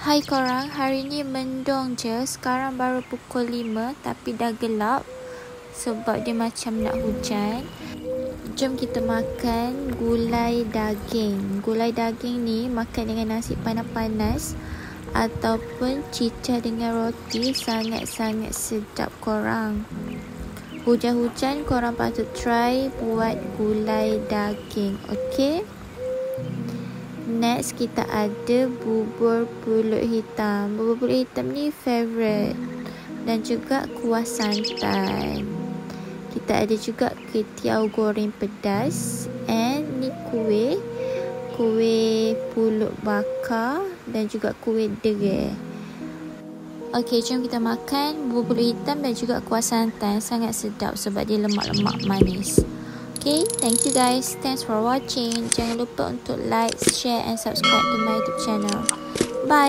Hai korang, hari ni mendung je. Sekarang baru pukul 5 tapi dah gelap sebab dia macam nak hujan. Jom kita makan gulai daging. Gulai daging ni makan dengan nasi panas-panas ataupun cicah dengan roti, sangat-sangat sedap korang. Hujan-hujan korang patut try buat gulai daging, okay? Next kita ada bubur pulut hitam. Bubur pulut hitam ni favourite. Dan juga kuah santan. Kita ada juga ketiau goreng pedas. And ni kuih pulut bakar dan juga kuih derai. Okay, jom kita makan bubur pulut hitam dan juga kuah santan. Sangat sedap sebab dia lemak-lemak manis. Okay, thank you guys. Thanks for watching. Jangan lupa untuk like, share and subscribe to my YouTube channel. Bye.